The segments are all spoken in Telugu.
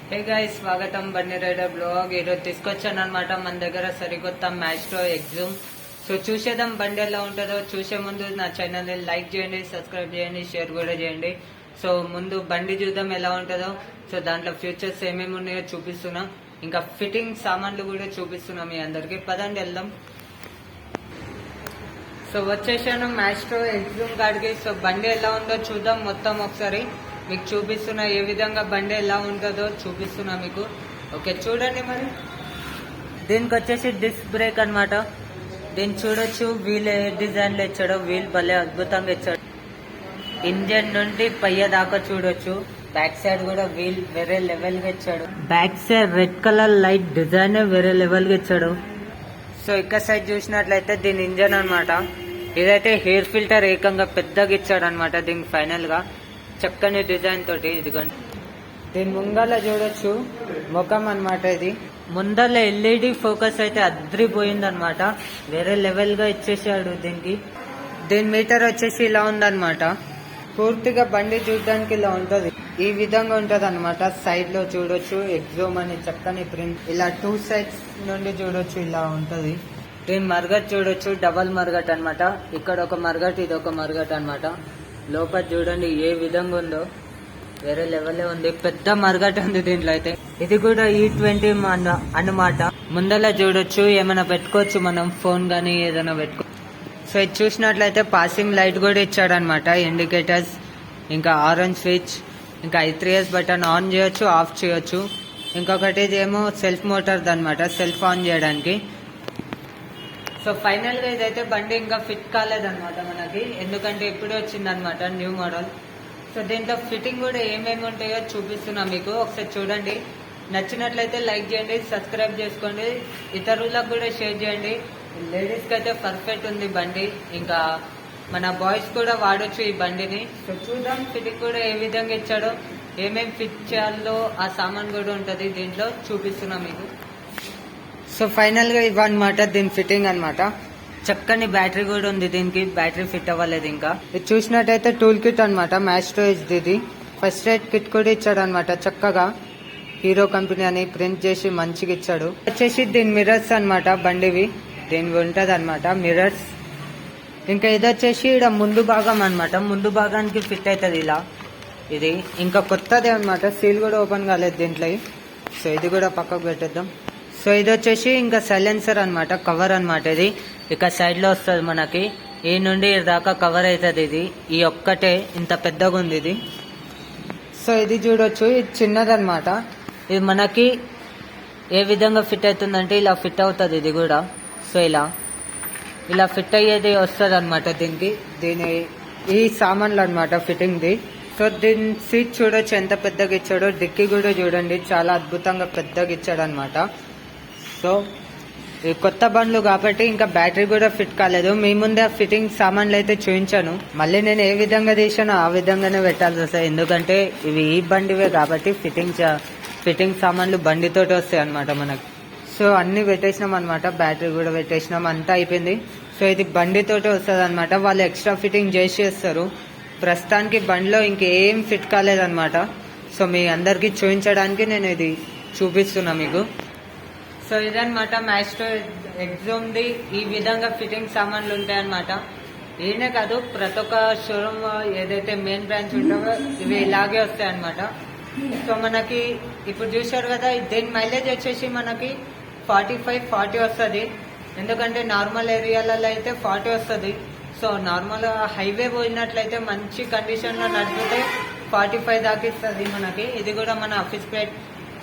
హే గైస్, స్వాగతం బండి రైడర్ బ్లాగ్. ఈరోజు తీసుకొచ్చాను అనమాట మన దగ్గర సరికొత్త మ్యాస్ట్రో ఎగ్జూమ్. సో చూసేద్దాం బండి ఎలా ఉంటుందో. చూసే ముందు నా ఛానల్ని లైక్ చేయండి, సబ్స్క్రైబ్ చేయండి, షేర్ కూడా చేయండి. సో ముందు బండి చూద్దాం ఎలా ఉంటుందో. సో దాంట్లో ఫ్యూచర్స్ ఏమేమి ఉన్నాయో చూపిస్తున్నా, ఇంకా ఫిట్టింగ్ సామాన్లు కూడా చూపిస్తున్నా మీ అందరికి. పదండి వెళ్దాం. సో వచ్చేసాను మ్యాస్ట్రో ఎగ్జూమ్ కాడికి. సో బండి ఎలా ఉందో చూద్దాం మొత్తం ఒకసారి మీకు చూపిస్తున్నా. ఏ విధంగా బండి ఎలా ఉంటుందో చూపిస్తున్నా మీకు. ఓకే చూడండి. మరి దీనికి వచ్చేసి డిస్క్ బ్రేక్ అనమాట. దీన్ని చూడొచ్చు. వీల్ ఏ డిజైన్ లో ఇచ్చాడు. వీల్ భలే అద్భుతంగా ఇచ్చాడు. ఇంజన్ నుండి పయ్య దాకా చూడొచ్చు. బ్యాక్ సైడ్ కూడా వీల్ వేరే లెవెల్ గా ఇచ్చాడు. Back side red colour light design వేరే లెవెల్ గా ఇచ్చాడు. సో ఇక్కడ సైడ్ చూసినట్లయితే దీని ఇంజన్ అనమాట. ఇదైతే హెయిర్ ఫిల్టర్ ఏకంగా పెద్దగా ఇచ్చాడు అనమాట దీనికి ఫైనల్ గా, చక్కని డిజైన్ తోటి. ఇదిగోండి దీని ముంగల చూడొచ్చు ముఖం అనమాట. ఇది ముందల ఎల్ఈడి ఫోకస్ అయితే అద్రిపోయింది అనమాట. వేరే లెవెల్ గా ఇచ్చేసాడు దీనికి. దీని మీటర్ వచ్చేసి ఇలా ఉందన్నమాట. పూర్తిగా బండి చూడడానికి ఇలా ఉంటది. ఈ విధంగా ఉంటది అనమాట. సైడ్ లో చూడొచ్చు ఎగ్జూమ్ అని చక్కని ప్రింట్. ఇలా టూ సైడ్స్ నుండి చూడొచ్చు ఇలా ఉంటది. దీని మరగట్ చూడొచ్చు. డబల్ మరగట్ అనమాట. ఇక్కడ ఒక మరగట్, ఇది ఒక మరగట్ అనమాట. లోపల చూడండి ఏ విధంగా ఉందో, వేరే లెవెల్ ఉంది. పెద్ద మరగట ఉంది దీంట్లో అయితే. ఇది కూడా E20 అన్నమాట. ముందలా చూడొచ్చు. ఏమైనా పెట్టుకోవచ్చు మనం, ఫోన్ గానీ ఏదైనా పెట్టుకో. సో ఇది చూసినట్లయితే పాసింగ్ లైట్ కూడా ఇచ్చాడు అనమాట. ఇండికేటర్స్, ఇంకా ఆరెంజ్ స్విచ్, ఇంకా I3S బటన్ ఆన్ చేయొచ్చు, ఆఫ్ చేయొచ్చు. ఇంకొకటి ఇదేమో సెల్ఫ్ మోటార్ అనమాట, సెల్ఫ్ ఆన్ చేయడానికి. సో ఫైనల్ గా ఇదైతే బండి ఇంకా ఫిట్ కాలేదన్నమాట మనకి, ఎందుకంటే ఇప్పుడే వచ్చింది అనమాట న్యూ మోడల్. సో దీంట్లో ఫిట్టింగ్ కూడా ఏమేమి ఉంటాయో చూపిస్తున్నా మీకు. ఒకసారి చూడండి. నచ్చినట్లయితే లైక్ చేయండి, సబ్స్క్రైబ్ చేసుకోండి, ఇతరులకు కూడా షేర్ చేయండి. లేడీస్ కి అయితే పర్ఫెక్ట్ ఉంది బండి, ఇంకా మన బాయ్స్ కూడా వాడొచ్చు ఈ బండిని. సో చూద్దాం ఫిట్టింగ్ కూడా ఏ విధంగా ఇచ్చాడో, ఏమేమి ఫిట్ చేయాలో ఆ సామాన్ కూడా ఉంటది దీంట్లో, చూపిస్తున్నా మీకు. సో ఫైనల్ గా ఇవన్నమాట దీని ఫిట్టింగ్ అనమాట. చక్కని బ్యాటరీ కూడా ఉంది దీనికి. బ్యాటరీ ఫిట్ అవ్వలేదు ఇంకా. ఇది చూసినట్టయితే టూల్ కిట్ అనమాట. మ్యాస్ట్రో ఇది ఫస్ట్ ఎయిడ్ కిట్ కూడా ఇచ్చాడు అనమాట. చక్కగా హీరో కంపెనీ అని ప్రింట్ చేసి మంచిగా ఇచ్చాడు. వచ్చేసి దీని మిర్రర్స్ అనమాట, బండివి దీనివి ఉంటది అనమాట మిర్రర్స్. ఇంకా ఇది వచ్చేసి ఇక్కడ ముందు భాగం అనమాట. ముందు భాగానికి ఫిట్ అవుతుంది ఇలా. ఇది ఇంకా కొత్తది అనమాట. సీల్ కూడా ఓపెన్ కాలేదు దీంట్లో. సో ఇది కూడా పక్కకు పెట్టేద్దాం. సో ఇది వచ్చేసి ఇంకా సైలెన్సర్ అనమాట, కవర్ అనమాట. ఇది ఇక సైడ్ లో వస్తుంది మనకి. ఈ నుండి దాకా కవర్ అవుతుంది. ఇది ఈ ఒక్కటే ఇంత పెద్దగా ఉంది ఇది. సో ఇది చూడొచ్చు. ఇది చిన్నదనమాట. ఇది మనకి ఏ విధంగా ఫిట్ అవుతుందంటే ఇలా ఫిట్ అవుతుంది ఇది కూడా. సో ఇలా ఫిట్ అయ్యేది వస్తుంది అనమాట దీనికి. దీని ఈ సామాన్లు అనమాట ఫిట్టింగ్ ది. సో దీని సీట్ చూడొచ్చు ఎంత పెద్దగా ఇచ్చాడో. డిక్కీ కూడా చూడండి చాలా అద్భుతంగా పెద్దగా ఇచ్చాడు అనమాట. సో ఈ కొత్త బండ్లు కాబట్టి ఇంకా బ్యాటరీ కూడా ఫిట్ కాలేదు. మీ ముందే ఫిట్టింగ్ సామాన్లు అయితే చూపించాను. మళ్ళీ నేను ఏ విధంగా తీసానో ఆ విధంగానే పెట్టాల్సి వస్తాయి, ఎందుకంటే ఇవి ఈ బండివే కాబట్టి ఫిట్టింగ్ సామాన్లు బండితోటి వస్తాయి అనమాట మనకి. సో అన్ని పెట్టేసినాం అనమాట. బ్యాటరీ కూడా పెట్టేసినాం, అంతా అయిపోయింది. సో ఇది బండితోటి వస్తుంది అనమాట. వాళ్ళు ఎక్స్ట్రా ఫిట్టింగ్ చేసేస్తారు. ప్రస్తుతానికి బండిలో ఇంకేం ఫిట్ కాలేదన్నమాట. సో మీ అందరికి చూపించడానికి నేను ఇది చూపిస్తున్నా మీకు. సో ఇదనమాట మ్యాస్ట్రో ఎగ్జూమ్ ది. ఈ విధంగా ఫిట్టింగ్ సామాన్లు ఉంటాయన్నమాట. ఈయనే కాదు ప్రతి ఒక్క షోరూమ్ ఏదైతే మెయిన్ బ్రాంచ్ ఉంటుందో ఇవి ఇలాగే వస్తాయి అనమాట. సో మనకి ఇప్పుడు చూసారు కదా, దీని మైలేజ్ వచ్చేసి మనకి 45-40 వస్తుంది. ఎందుకంటే నార్మల్ ఏరియాలలో అయితే 40 వస్తుంది. సో నార్మల్ హైవే పోయినట్లయితే మంచి కండిషన్ లో నడిపితే 45 దాకా ఇస్తుంది మనకి. ఇది కూడా మన ఆఫీస్ ప్లేట్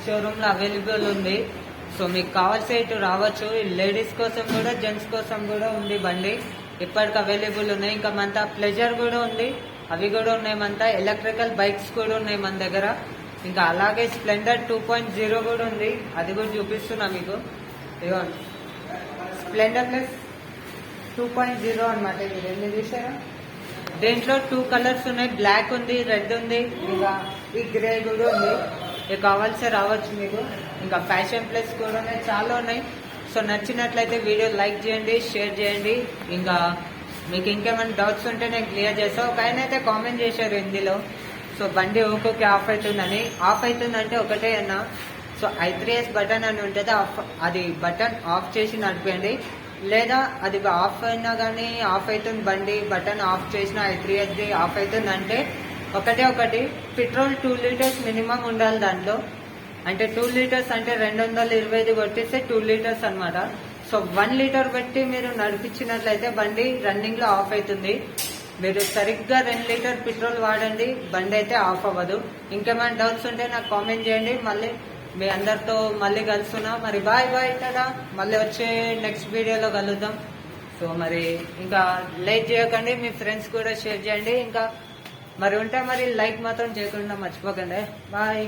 షోరూమ్ లో అవైలబుల్ ఉంది. సో మీకు కావాల్సి ఇటు రావచ్చు. లేడీస్ కోసం కూడా జెంట్స్ కోసం కూడా ఉంది బండి, ఇప్పటికి అవైలబుల్ ఉన్నాయి. ఇంకా మన ప్లెజర్ కూడా ఉంది, అవి కూడా ఉన్నాయి. మన ఎలక్ట్రికల్ బైక్స్ కూడా ఉన్నాయి మన దగ్గర. ఇంకా అలాగే స్ప్లెండర్ 2.0 కూడా ఉంది, అది కూడా చూపిస్తున్నా మీకు. ఇదిగోండి స్ప్లెండర్ ప్లస్ 2.0 అనమాట. ఇది రెండు చూసారా? దీంట్లో 2 కలర్స్ ఉన్నాయి, బ్లాక్ ఉంది, రెడ్ ఉంది, ఇంకా ఈ గ్రే కూడా ఉంది. ఇక కావాల్సి రావచ్చు మీకు. ఇంకా ఫ్యాషన్ ప్లస్ కూడా ఉన్నాయి, చాలా ఉన్నాయి. సో నచ్చినట్లయితే వీడియో లైక్ చేయండి, షేర్ చేయండి. ఇంకా మీకు ఇంకేమైనా డౌట్స్ ఉంటే నేను క్లియర్ చేస్తాను. ఒక ఆయన అయితే కామెంట్ చేశారు హిందీలో, సో బండి ఓకే ఆఫ్ అవుతుందని. ఆఫ్ అవుతుందంటే ఒకటే అన్న, సో I3S బటన్ అని ఉంటుంది, అది బటన్ ఆఫ్ చేసి నడిపండి. లేదా అది ఆఫ్ అయినా కానీ ఆఫ్ అవుతుంది బండి, బటన్ ఆఫ్ చేసిన I3S ఆఫ్ అవుతుంది అంటే ఒకటి పెట్రోల్ 2 లీటర్స్ మినిమం ఉండాలి దాంట్లో. అంటే 2 లీటర్స్ అంటే 225 కొట్టిస్తే 2 లీటర్స్ అనమాట. సో 1 లీటర్ పెట్టి మీరు నడిపించినట్లయితే బండి రన్నింగ్ లో ఆఫ్ అవుతుంది. మీరు సరిగ్గా 2 లీటర్ పెట్రోల్ వాడండి, బండి అయితే ఆఫ్ అవ్వదు. ఇంకేమైనా డౌట్స్ ఉంటే నాకు కామెంట్ చేయండి. మళ్ళీ మీ అందరితో మళ్ళీ కలుస్తున్నా. మరి బాయ్ కదా, మళ్ళీ వచ్చే నెక్స్ట్ వీడియోలో కలుద్దాం. సో మరి ఇంకా లైక్ చేయకండి, మీ ఫ్రెండ్స్ కూడా షేర్ చేయండి. ఇంకా మరి ఉంటే మరి లైక్ మాత్రం చేయకుండా మర్చిపోకండి. బాయ్.